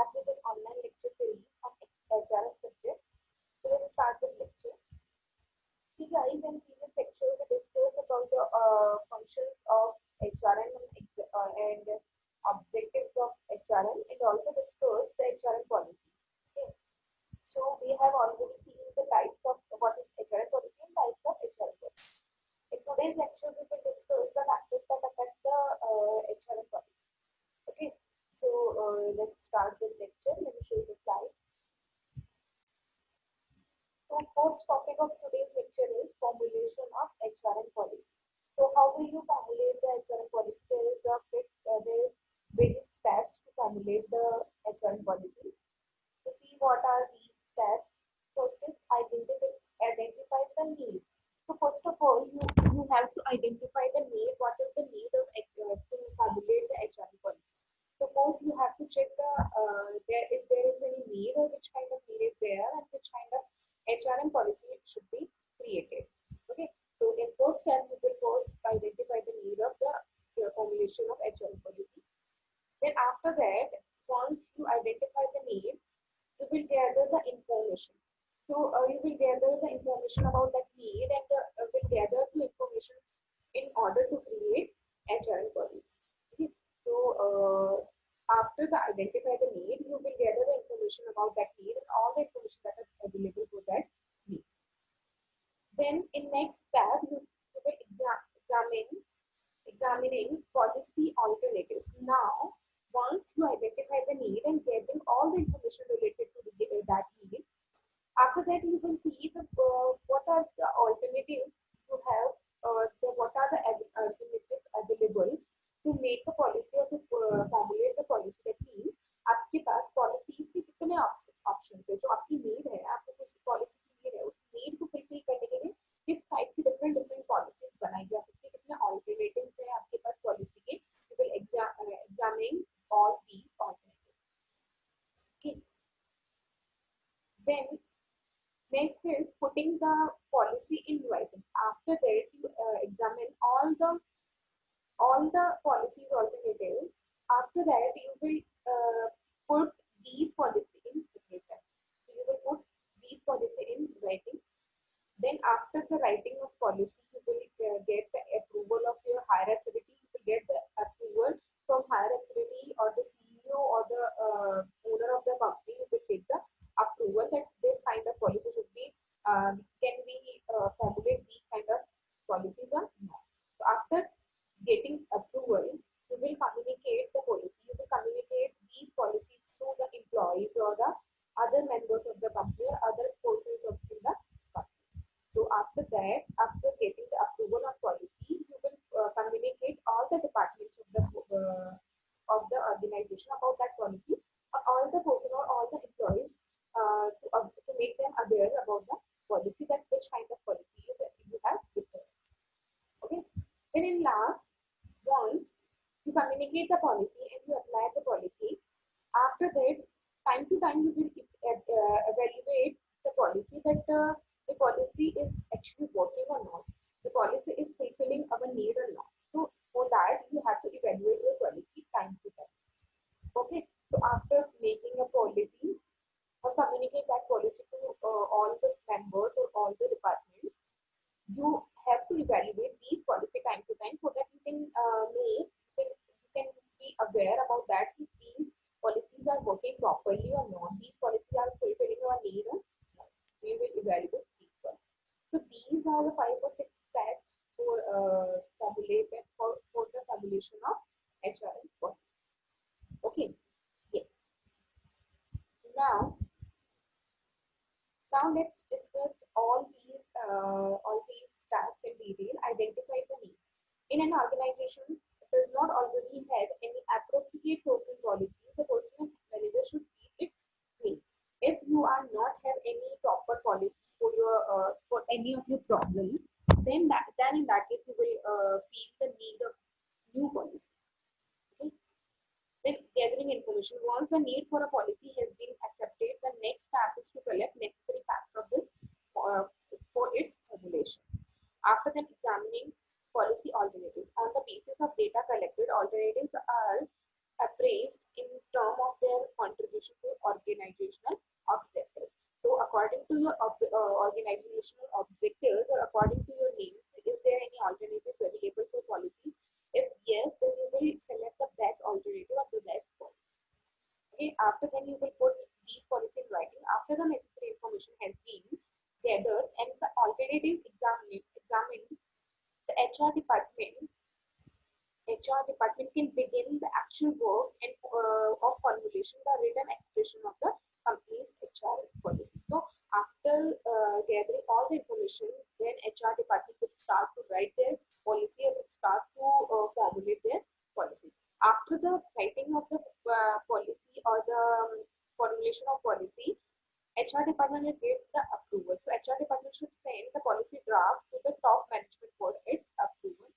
back with an online lecture series on HRM subject. So let's start with lecture. See guys, in previous lecture we discussed about the functions of HRM and objectives of HRM, and also discussed the HRM policies. Okay. So we have already seen the types of what is HRM policy and types of HRM policy. In today's lecture we will discuss the factors that affect the HRM policy. Okay, so let's start with lecture. Let me show you the slide. So first topic of today's lecture is formulation of HRM policy. So how will you formulate the HRM policy? There is various steps to formulate the HRM policy. So see what are these steps. First is identify the need. So first of all, you have to identify the need. What is the need of to formulate the HRM policy? Suppose you have to check the if there is any need, or which kind of need is there, and which kind of HRM policy should be created. Okay. So in first step, you will first identify the need of the formulation of HRM policy. Then after that, once you identify the need, you will gather the information. So you will gather the information about that need, and will gather the information in order to create HRM policy. Okay. So after the identify the need, you will gather the information about that need and all the information that is available for that need. Then in next step, you will examining policy alternatives. Now, once you identify the need and getting all the information related to that need, after that you will see the what are the alternatives you have, what are the alternatives available to make a policy or to formulate the policy. That means आपके पास policies के कितने options है, जो आपकी need है, आपको कुछ policy की नीड है, उस नीड को फुलफिल करने के लिए किस टाइप की डिफरेंट पॉलिसीज बनाई जा सकती है, कितने ऑल्टरनेटिव्स है आपके पास पॉलिसी के. You will examine all these alternatives. Okay. Then next is putting the policy in writing. After that, you examine all the policies alternatives. After that, you will put these policy in written. So you will put these policy in writing. Then after the writing of policy, you will get the approval of your higher authority. You will get the approval from higher authority or the CEO or the owner of the company. You will take the approval that this kind of policy should be can we formulate these kind of policies or not. So after getting approval, you will communicate the policy. You will communicate these policies to the employees or the other members of the company or other persons of the company. So after that, after getting the approval of policy, you will communicate all the departments of the organization about that policy, or all the person or all the employees to make them aware about the policy, that which kind of policy you have prepared. Okay. Then in last, once you communicate the policy and you apply the policy, after that, time to time you will evaluate the policy, that the policy is actually working or not, the policy is fulfilling our need or not. So for that, you have to evaluate your policy time to time. Okay. So after making a policy or communicate that policy to all the members or all the departments, you have to evaluate these policy time to time, so that you can be aware about that if these policies are working properly or not, these policies are fulfilling our need or not. We will evaluate these policies. So these are the 5 or 6 steps for the formulation of HRM policy. Okay. Yes. Now let's discuss all these steps in detail. Identify the need. In an organization does not already have any appropriate personal policy, the personal manager should keep its need. If you are not have any proper policy for your for any of your problems, then in that case you will feel the need of new policy. Okay. Then gathering information. Once the need for a policy has been accepted, the next step is to collect necessary facts of this for its formulation. After then examining policy alternatives. On the basis of data collected, alternatives are appraised in terms of their contribution organizational objectives. So according to your organizational objectives or according to your needs, is there any alternatives available for policy? If yes, then you will select the best alternative or the best policy. Okay, after then you will put these policy in writing. After the necessary information has been gathered and the alternatives examined, the HR department can begin the actual work and of formulation the written expression of the company's HR policy. So after gathering all the information, then HR department would start to write their policy and would start to formulate their policy. After the writing of the policy or the formulation of policy, HR department will give the approval. So HR department should send the policy draft to the top management for its approval.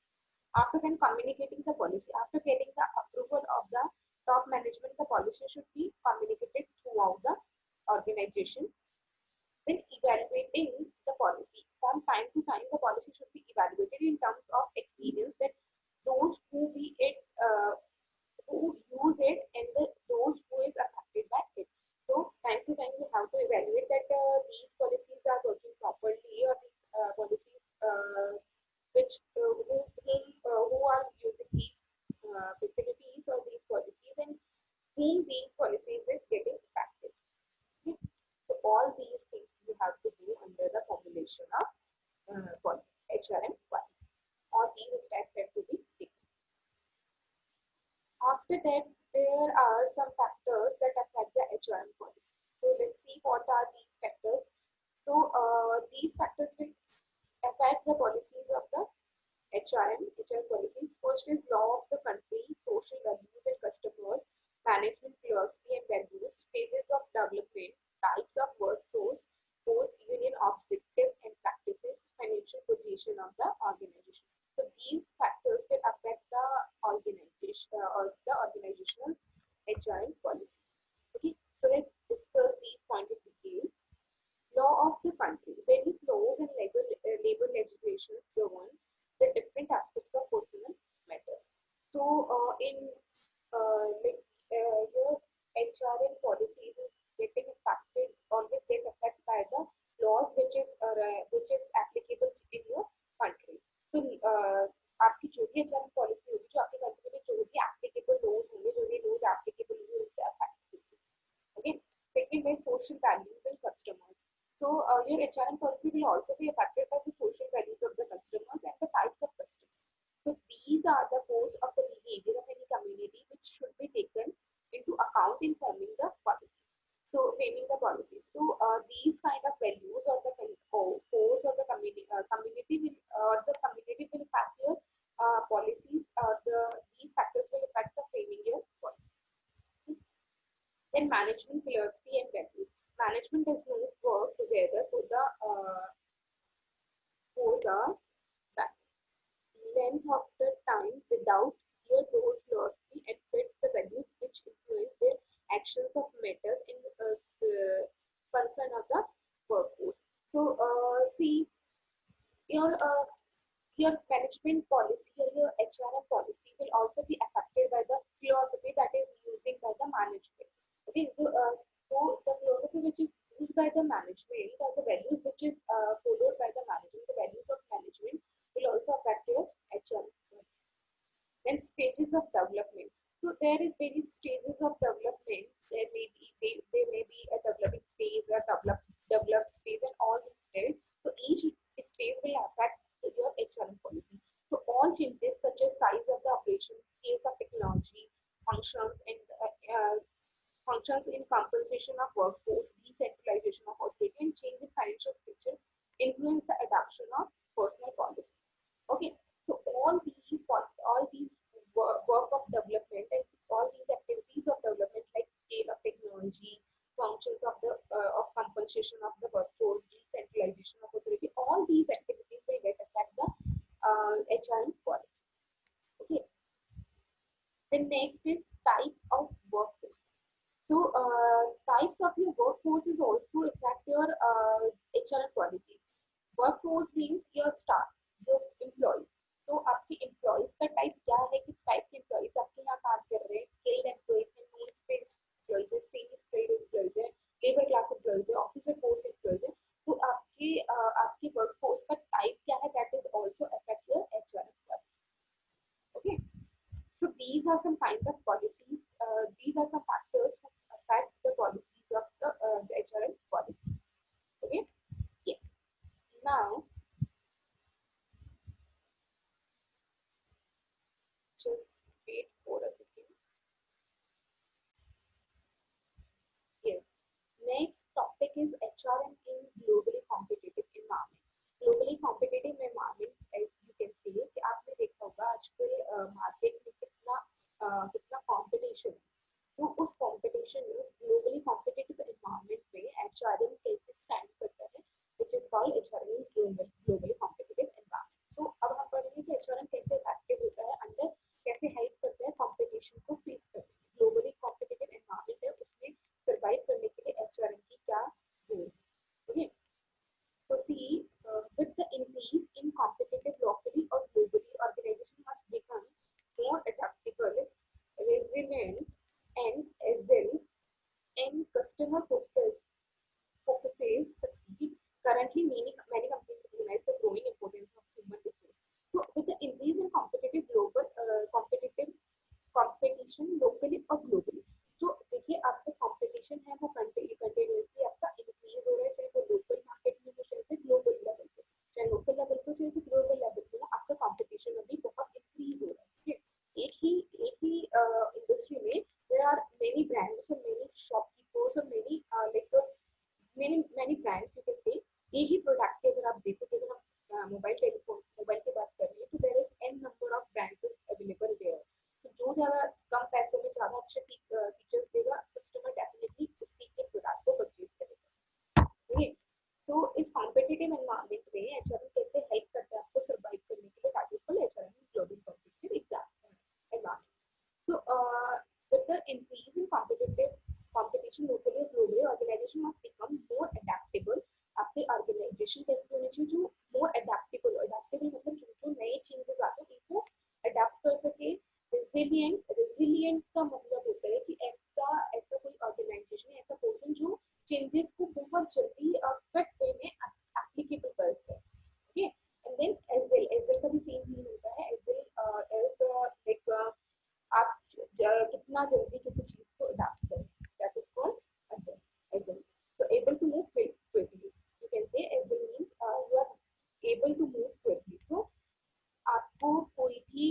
After then communicating the policy, after getting the approval of the top management, the policy should be communicated throughout the organization. Then evaluating the policy. From time to time, the policy should be evaluated in terms of experience that those who be it who use it and those who is affected by it. So time to time you have to evaluate that these policies are working properly or these policies which who are using these facilities or these policies and whom these policies is getting impacted. Okay. So all these things you have to do under the formulation of HRM policy. All these steps have to be taken. After that, there are some factors that affect the HRM policy. So let's see what are these factors. So these factors will affect the policies of the HR policies. First is law of the country, social values and customers, management philosophy and values, phases of development, types of workforce, post-union objectives and practices, financial position of the organization. So these factors will affect the organization or the organizational HR policy. Okay, so let's discuss these points in detail. Law of the country. Various laws and labor legislations govern the different aspects of personal matters. So, in your HRM policies is getting affected, always get affected by the laws which is applicable in your country. So, आपकी जो भी HRM policy होगी, जो आपकी country में जो भी applicable laws होंगे, जो भी laws applicable होंगे, उनसे affect होगी. Okay. Second is social values and customers. So your HRM policy will also be affected by the social values of the customers and the types of customers. So these are the codes of the behavior of any community which should be taken into account in forming the policy. So framing the policy. So these kind of values or the codes or the community will affect your policies. These factors will affect the framing your policy. Then management philosophy and values. Management does not work together for the length of the time without clear goal philosophy and set the values which influence their actions of matters in concern of the workforce. So see your management policy or your HRM policy will also be affected by the philosophy that is using by the management. Okay, so the philosophy which is used by the management or the values which is followed by the management, the values of management will also affect your HRM. Then stages of development. So there is various stages of development. There may be a developing stage, a developed stage, and all these stages. So each stage will affect your HRM policy. So all changes such as size of the operation, scale of technology, functions in compensation of workforce, decentralization of authority, and change in financial structure influence the adoption of personal policy. Okay, so all these work of development and all these activities of development like scale of technology, functions of the of compensation of the workforce, decentralization of authority, all these activities will get affect the HRM policy. Okay. The next is types of workforce. So types of your workforce is also affect your HRM policy. Workforce means your staff, your employees. तो आपके employees का type क्या है? किस type के employees आपके यहाँ काम कर रहे हैं? Skilled employees हैं, non skilled employees हैं, semi skilled employees हैं, these are some kind of policies. These are some factors who affect the policies of the HRM policies. Okay. Yes. Now, just wait for a second. Yes. Next topic is HRM in globally competitive environment. Globally competitive environment, as you can see, कि आपने देखा होगा आजकल market में कितना competition है. तो उस कंपटीशन में ग्लोबली कॉम्पिटिटिव एनवायरनमेंट में एचआरएम कैसे स्टैंड करता है, which is called HRM globally competitive environment. So अब हम पढ़ेंगे कि एचआरएम कैसे एक्टिव होता है अंदर, कैसे हेल्प करता है कंपटीशन को फेस करने में. ग्लोबली कॉम्पिटिटिव एनवायरनमेंट है, उसमें सर्वाइव करने के लिए एचआरएम की क्या रोल है. Okay. So see, with the increase in competitive locally or globally, organization must become more adaptable, resilient, and agile, and customer focuses succeed. Currently, many companies recognize the growing importance of human resource. So, with the increase in competitive global competitive competition locally or globally, तो देखिए आपका competition है वो continuously आपका increase हो रहा है, चाहे वो लोकल मार्केट में हो चाहे ग्लोबल लेवल पे, चाहे लोकल लेवल पे चाहे ग्लोबल लेवल पे हो, आपका कंपटीशन अभी बहुत इंक्रीज हो रहा है. एक ही इंडस्ट्री में there are many brands and many shopkeepers और many like many brands you can say. एक ही प्रोडक्ट के अगर आप देखोगे, अगर हम मोबाइल की बात कर रहे हैं, तो there is n number of brands available there. तो जो ज़्यादा कम पैसों में ज़्यादा अच्छे फीचर्स देगा, कस्टमर डेफिनेटली उसी के प्रोडक्ट को परचेज करेगा. ओके. तो इस कॉम्पिटिटिव एनवायरनमेंट में एचआरएम कैसे हेल्प करता है आपको सर्वाइव करने के लिए, that is called HRM global competitive environment. So, with the increase in competition locally or globally, organization must become more adaptable. आपके ऑर्गेनाइजेशन कैसे होनी चाहिए, जो more adaptable मतलब जो नए चेंजेस आते हैं उनको अडेप्ट कर सके. resilient का मतलब होता है कि ऐसा कोई ऑर्गेनाइजेशन, ऐसा पर्सन जो चेंजेस को बहुत जल्दी और क्विक वे में एप्लीकेबल करता है. ओके. एंड देन एजल का भी सेम मीन होता है. एजल एज लाइक आप कितना जल्दी किसी चीज को अडॉप्ट करें, दैट इज कॉल्ड एजल. So able to move quickly, you can say agile means you are able to move quickly. So आपको कोई भी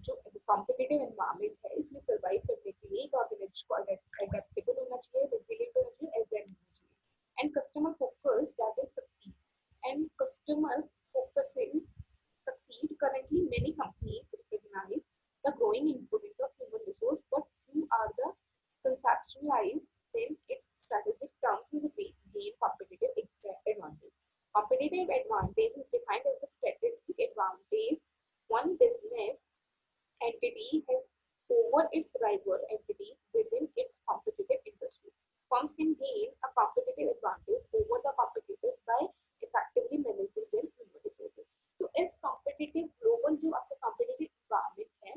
जो कॉम्पिटिटिव एनवायरनमेंट है इसमें सर्वाइव करने के लिए एक ऑर्गेनाइजेशन को अडेप्टेबल होना चाहिए, रेजिलिएंट होना चाहिए, एजाइल होना चाहिए, and customer focus, that is succeed. And customer focusing succeed. Currently, many companies recognize the growing importance of human resource, but who are the conceptualize them its strategic terms in the gain competitive advantage. Competitive advantage is defined as the strategic advantage one business entity has over its rival entities within its competitive industry. Firms can gain a competitive advantage over the competitors by effectively managing their human resources. तो इस competitive global जो आपका competitive environment है,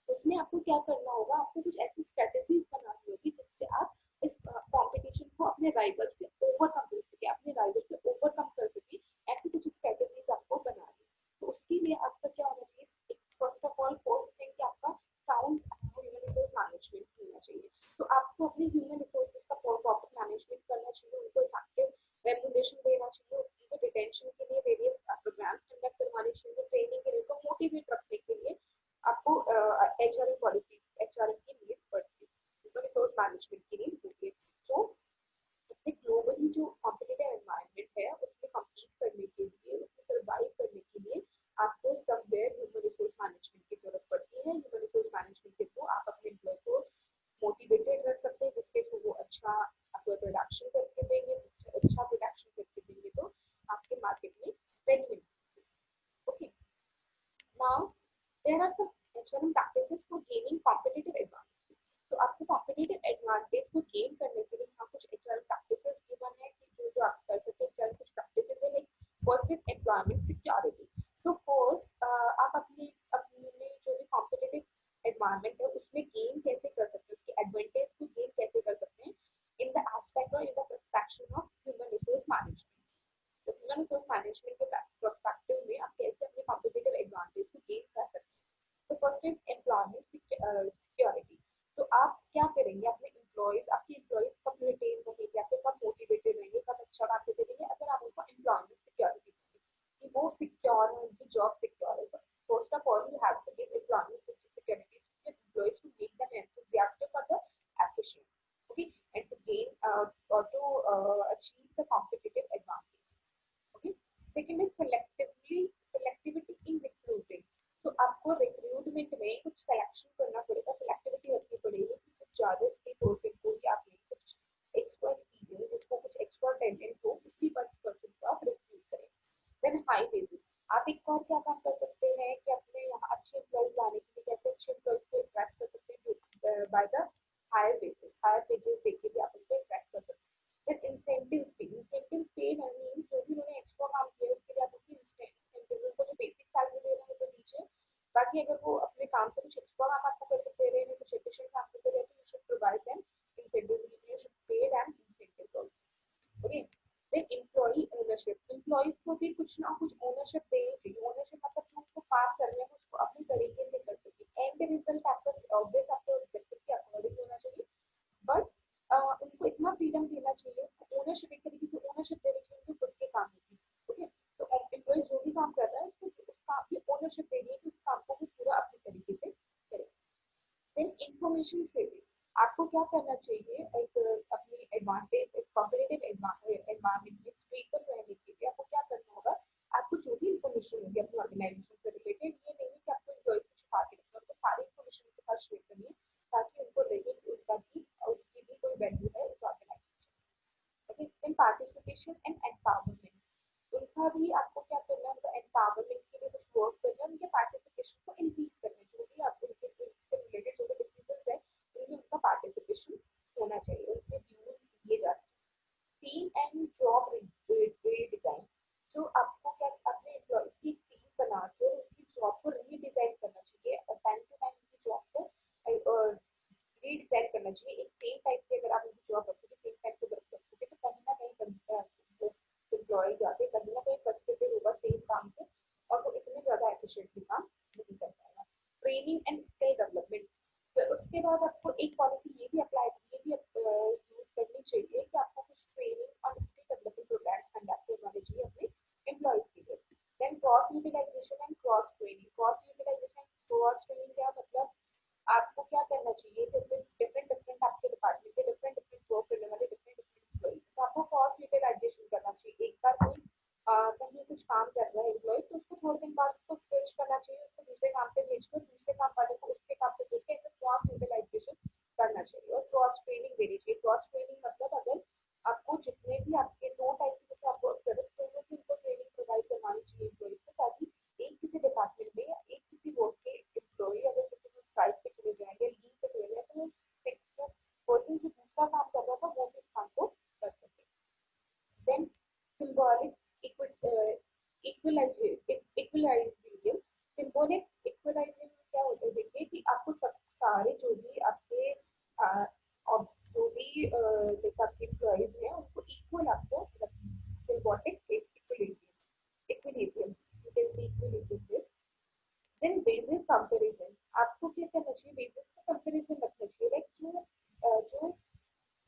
उसमें आपको क्या करना होगा, आपको कुछ ऐसी स्ट्रेटेजीज बनानी होगी जिससे आप इस कंपटीशन को अपने राइवल से ओवरकम कर सके, अपने राइवल से ओवरकम कर सके. ऐसी कुछ स्ट्रेटेजीज आपको बनानी. तो उसके लिए आपका क्या होना चाहिए, first of all first thing कि आपका साउंड ह्यूमन रिसोर्स मैनेजमेंट होना चाहिए. तो आपको अपने ह्यूमन रिसोर्सेज का प्रॉपर मैनेजमेंट करना चाहिए, उनको इफेक्टिव रेमुनरेशन देना चाहिए, उनको रिटेंशन के लिए वेरियस प्रोग्राम्स कंडक्ट करवाने चाहिए, ट्रेनिंग के लिए, तो मोटिवेट रखने के लिए आपको एचआरएम पॉलिसी, एचआरएम की नीड पड़ती है, ह्यूमन रिसोर्स मैनेजमेंट की नीड होती है. सो इससे ग्लोबली जो कॉम्पिटिटिव एनवायरनमेंट है उसमें कम्पीट करने के लिए, उसमें सर्वाइव करने के लिए आपको समवेयर ह्यूमन रिसोर्स मैनेजमेंट की जरूरत पड़ती है. ह्यूमन रिसोर्स मैनेजमेंट के थ्रू आप अपने एम्प्लॉय को मोटिवेटेड रख सकते हैं, जिसके थ्रू वो अच्छा आपको प्रोडक्शन करके देंगे, अच्छा प्रोडक्शन करके देंगे तो आपके मार्केट में वैल्यू मिलेगी. Okay. Now there are some HRM practices for gaining competitive advantage. तो आपको कॉम्पिटिटिव एडवांटेज को गेन करने के लिए यहाँ कुछ एचआरएम प्रैक्टिसेस गिवन है कि जो आप कर सकते हैं. एचआरएम कुछ प्रैक्टिसेस है, like first is employment security. So first आप अपने जो भी कॉम्पिटिटिव एनवायरनमेंट है उसमें गेन कैसे कर सकते हैं, उसके एडवांटेज को गेन कैसे कर सकते हैं इन द एस्पेक्ट और in the perspective of human resource management. तो ह्यूमन रिसोर्स मैनेजमेंट के पर्सपेक्टिव में आप कैसे अपने कॉम्पिटिटिव एडवांटेज को गेन कर सकते हैं. तो first is achieve the competitive advantage. Okay. Second is selectivity in recruiting. तो आपको रिक्रूटमेंट में कुछ सिलेक्शन करना पड़ेगा, सिलेक्टिविटी रखनी पड़ेगी कि कुछ ज्यादा स्किल पर्सन को ही आप लें, कुछ एक्स्ट्रा एक्सपीरियंस जिसको कुछ एक्स्ट्रा टैलेंट हो उसी पर्सन को आप रिक्रूट करें. Then high wages. आप एक और क्या काम कर सकते हैं कि अपने यहाँ अच्छे एम्प्लॉयज लाने के लिए कैसे अच्छे एम्प्लॉयज को अट्रैक्ट कर सकते हैं बाय द हायर वेजेस देके भी आप उनको अट्रैक्ट कर सकते हैं. देन इंसेंटिव पेड मींस जो भी उन्होंने एक्स्ट्रा काम किया उसके लिए आप उनकी इंसेंटिव, उनको जो बेसिक सैलरी दे रहे हैं वो दीजिए. बाकी अगर वो अपने काम से कुछ एक्स्ट्रा काम आपको करके दे रहे हैं, कुछ एफिशिएंट काम करके दे रहे हैं, तो you should provide them incentive, you should pay them incentive also. Okay. Then employee ownership. Employees को भी कुछ ना कुछ ओनरशिप देनी चाहिए. ओनरशिप मतलब जो उसको काम करने हैं उसको अपने तरीके से कर सके. एंड रिजल्ट आपका ऑब्वियस आपके ऑब्जेक्टिव के अकॉर्डिंग होना चाहिए, बट उनको इतना फ्रीडम देना चाहिए, ओनरशिप एक तरीके से ओनरशिप देनी चाहिए उनको खुद के काम की. ओके. तो एम्प्लॉय जो भी काम कर रहा है उसको उस काम की ओनरशिप देनी है कि उस काम को वो पूरा अपने तरीके से करे. Then information sharing. आपको क्या करना चाहिए, एक अपनी एडवांटेज कॉम्पिटिटिव एनवायरनमेंट में स्टेबल रहने के लिए आपको क्या करना होगा, आपको जो भी इंफॉर्मेशन होगी अपनी ऑर्गेनाइजेशन से रिलेटेड, ये नहीं कि आपको एम्प्लॉयज को छुपा के रखना, उनको सारी इंफॉर्मेशन के साथ शेयर करनी है ताकि उनको लगे कि उसकी भी कोई वैल्यू है इस organisation. Okay. Then participation and empowerment. उनका भी आपको क्या करना है, उनका एम्पावरमेंट के लिए कुछ वर्क करना है, उनके पार्टिसिपेशन को इंक्रीज करना है. जो भी आप उनके से रिलेटेड जो भी डिसीजंस है उनमें उनका पार्टिसिपेशन होना चाहिए, उनके व्यूज दिए जाने चाहिए. Team and job redesign. जो आपको क्या अपने एम्प्लॉयज की टीम बना के उनकी जॉब को रीडिजाइन करना चाहिए, टाइम टू टाइम उनकी जॉब को रीडिजाइन करना चाहिए. एक सेम टाइप की अगर आप उनकी जॉब रखोगे, सेम टाइप की वर्क रखोगे, तो कहीं ना कहीं एम्प्लॉय जाके कहीं ना कहीं फ्रस्ट्रेटेड होगा सेम काम से और वो इतने ज्यादा एफिशिएंटली काम नहीं कर पाएगा. Training and skill development. तो उसके बाद आपको एक पॉलिसी ये भी अप्लाई ये भी यूज करनी चाहिए कि आपको कुछ ट्रेनिंग और स्किल डेवलपमेंट प्रोग्राम्स कंडक्ट करवाने चाहिए अपने एम्प्लॉयज के लिए. Then cross utilisation and cross training. Cross training क्या मतलब, आपको क्या करना चाहिए, जैसे डिफरेंट डिफरेंट आपके डिपार्टमेंट के डिफरेंट डिफरेंट वर्क करने वाले डिफरेंट डिफरेंट एम्प्लॉयज, तो आपको क्रॉस यूटिलाइजेशन करना चाहिए. एक बार कोई कहीं कुछ काम कर रहा है एम्प्लॉय, तो उसको थोड़े दिन बाद उसको स्विच करना चाहिए, उसको दूसरे काम पे भेजकर दूसरे काम वाले को उसके काम पे भेज के क्रॉस यूटिलाइजेशन करना चाहिए. और क्रॉस ट्रेनिंग देनी चाहिए. क्रॉस ट्रेनिंग मतलब अगर आपको जितने भी आपके दो टाइप के जैसे आपको जरूरत दोनों की उनको ट्रेनिंग प्रोवाइड करवानी चाहिए एम्प्लॉयज को, ताकि एक किसी डिपार्टमेंट में या एक किसी वर्क के एम्प्लॉय अगर किसी को स्ट्राइक पे चले जाए या लीव पे चले जाए, तो वो पर्सन जो दूसरा काम कर रहा था वो भी इस काम को कर सके. Then symbolic equilibrium. symbolic equilibrium क्या होता है, देखिए कि आपको सब सारे जो भी आपके और जो भी आपके एम्प्लॉयज हैं उनको इक्वल आपको symbolic equilibrium you can see equilibrium. Then basis comparison. आपको क्या करना चाहिए, बेसिस का कंपैरिजन रखना चाहिए, लाइक जो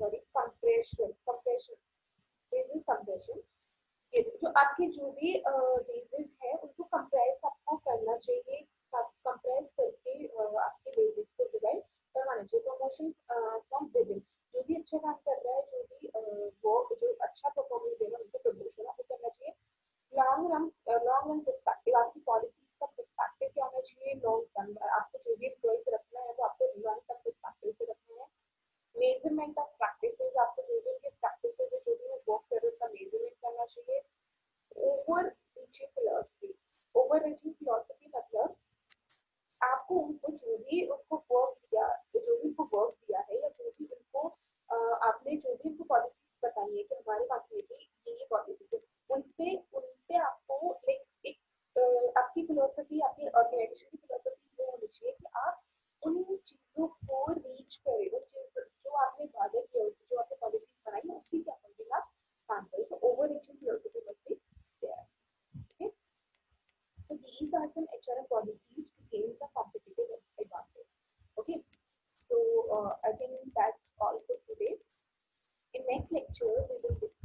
सॉरी कंप्रेशन बेसिस कंप्रेशन. ये जो आपके जो भी बेसिस है उनको कंप्रेस आपको करना चाहिए, कंप्रेस करके आपके बेसिस को डिवाइड करवाना चाहिए. Promotion from within. जो भी अच्छा काम कर रहा है, जो भी वो जो अच्छा परफॉर्मेंस दे रहा है उनको प्रमोशन आपको करना चाहिए. Long run perspective. आपकी पॉलिसी का पर्सपेक्टिव क्या होना चाहिए, लॉन्ग टर्म. आपको जो भी एम्प्लॉयज रखना है वो आपको लॉन्ग टर्म पर्सपेक्टिव से रखना है. Measurement of practices. आपको जो भी उनके प्रैक्टिसेस है, जो भी वो वर्क कर रहे हैं उसका मेजरमेंट करना चाहिए. ओवर रीचिंग फिलोसफी मतलब आपको उनको जो भी उनको वर्क दिया, जो भी उनको वर्क दिया है या जो भी उनको आपने जो भी उनको पॉलिसीज बताई है कि हमारे कंपनी की ये पॉलिसी है, उनपे उनपे आपको लाइक एक आपकी फिलोसफी, आपकी ऑर्गेनाइजेशन की फिलोसफी वो होनी चाहिए कि आप उन चीजों को रीच करें, उन चीजों जो आपने वादा किया, जो आपने पॉलिसी बनाई है उसी के अकॉर्डिंग आप काम करें. तो over reaching philosophy must be there. Okay. So these are some HRM policies to gain the competitive advantage. Okay. So I think that's all for today. In next lecture, we will discuss